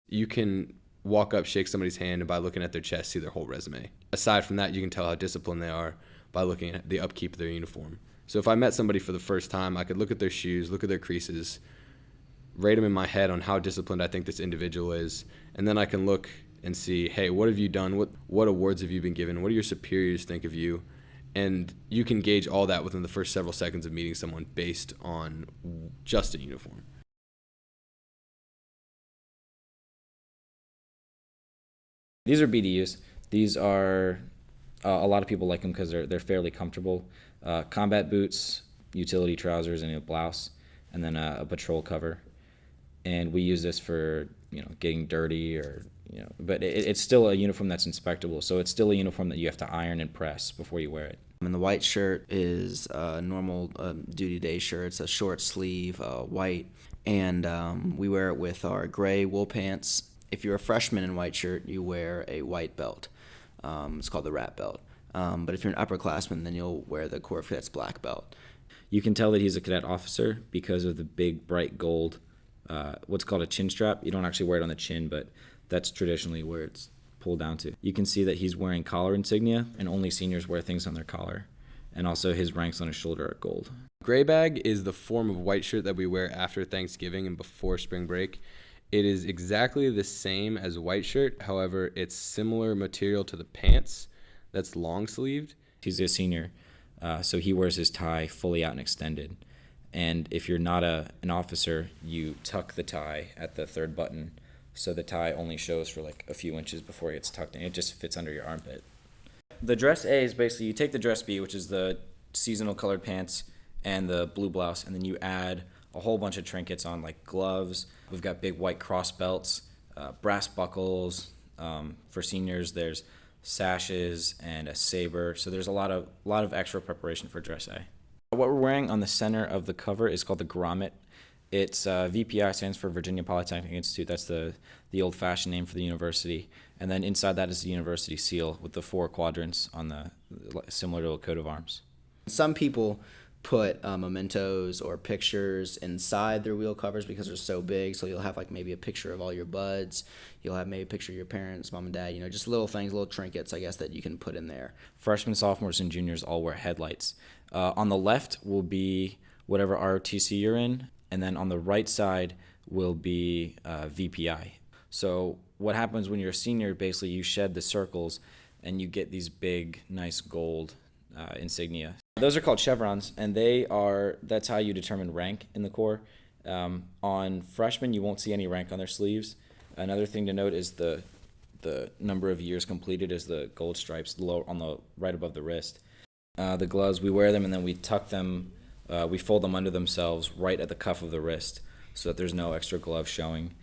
You can walk up, shake somebody's hand, and by looking at their chest, see their whole resume. Aside from that, you can tell how disciplined they are by looking at the upkeep of their uniform. So if I met somebody for the first time, I could look at their shoes, look at their creases, rate them in my head on how disciplined I think this individual is, and then I can look and see, hey, what have you done? What awards have you been given? What do your superiors think of you? And you can gauge all that within the first several seconds of meeting someone based on just a uniform. These are BDUs. These are a lot of people like them because they're fairly comfortable. Combat boots, utility trousers, and a blouse, and then a patrol cover. And we use this for getting dirty but it's still a uniform that's inspectable. So it's still a uniform that you have to iron and press before you wear it. And the white shirt is a normal duty day shirt. It's a short sleeve, white, and we wear it with our gray wool pants. If you're a freshman in white shirt, you wear a white belt. It's called the rat belt. But if you're an upperclassman, then you'll wear the Corps of Cadets black belt. You can tell that he's a cadet officer because of the big bright gold, what's called a chin strap. You don't actually wear it on the chin, but that's traditionally where it's pulled down to. You can see that he's wearing collar insignia, and only seniors wear things on their collar. And also his ranks on his shoulder are gold. Gray bag is the form of white shirt that we wear after Thanksgiving and before spring break. It is exactly the same as white shirt. However, it's similar material to the pants that's long sleeved. He's a senior, so he wears his tie fully out and extended. And if you're not an officer, you tuck the tie at the third button, so the tie only shows for like a few inches before it gets tucked in. It just fits under your armpit. The dress A is basically you take the dress B, which is the seasonal colored pants and the blue blouse, and then you add a whole bunch of trinkets on, like gloves. We've got big white cross belts, brass buckles. For seniors, there's sashes and a saber. So there's a lot of extra preparation for dress A. What we're wearing on the center of the cover is called the grommet. It's VPI, stands for Virginia Polytechnic Institute. That's the old-fashioned name for the university. And then inside that is the university seal with the 4 quadrants on similar to a coat of arms. Some people put mementos or pictures inside their wheel covers because they're so big. So you'll have like maybe a picture of all your buds. You'll have maybe a picture of your parents, mom and dad, just little things, little trinkets, I guess, that you can put in there. Freshmen, sophomores, and juniors all wear headlights. On the left will be whatever ROTC you're in, and then on the right side will be VPI. So what happens when you're a senior, basically you shed the circles and you get these big, nice gold insignia. Those are called chevrons, and that's how you determine rank in the Corps. On freshmen, you won't see any rank on their sleeves. Another thing to note is the number of years completed is the gold stripes on the right above the wrist. The gloves, we wear them and then we tuck them, we fold them under themselves right at the cuff of the wrist so that there's no extra glove showing.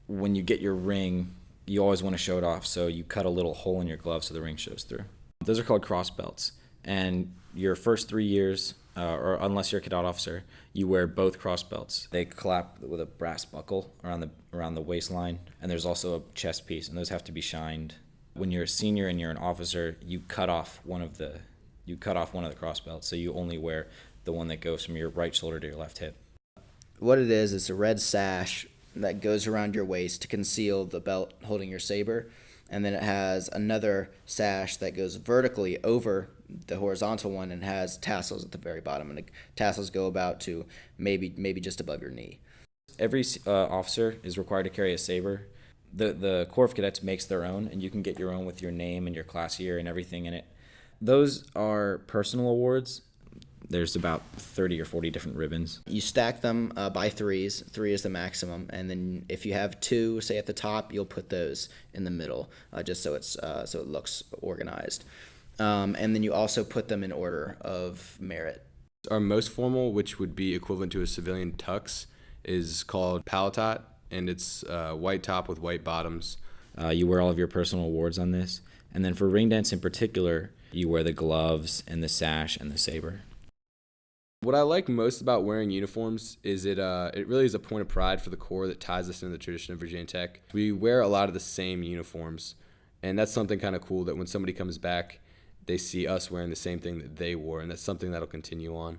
When you get your ring, you always want to show it off, so you cut a little hole in your glove so the ring shows through. Those are called cross belts, and your first 3 years, or unless you're a cadet officer, you wear both cross belts. They clap with a brass buckle around the waistline, and there's also a chest piece, and those have to be shined. When you're a senior and you're an officer, you cut off one of the cross belts, so you only wear the one that goes from your right shoulder to your left hip. What it is, it's a red sash that goes around your waist to conceal the belt holding your saber, and then it has another sash that goes vertically over the horizontal one and has tassels at the very bottom, and the tassels go about to maybe just above your knee. Every officer is required to carry a saber. The Corps of Cadets makes their own, and you can get your own with your name and your class year and everything in it. Those are personal awards. There's about 30 or 40 different ribbons. You stack them by threes. 3 is the maximum, and then if you have 2, say at the top, you'll put those in the middle, just so it looks organized. And then you also put them in order of merit. Our most formal, which would be equivalent to a civilian tux, is called paletot, and it's white top with white bottoms. You wear all of your personal awards on this. And then for ring dance in particular, you wear the gloves and the sash and the saber. What I like most about wearing uniforms is it really is a point of pride for the Corps that ties us into the tradition of Virginia Tech. We wear a lot of the same uniforms, and that's something kind of cool that when somebody comes back, they see us wearing the same thing that they wore, and that's something that'll continue on.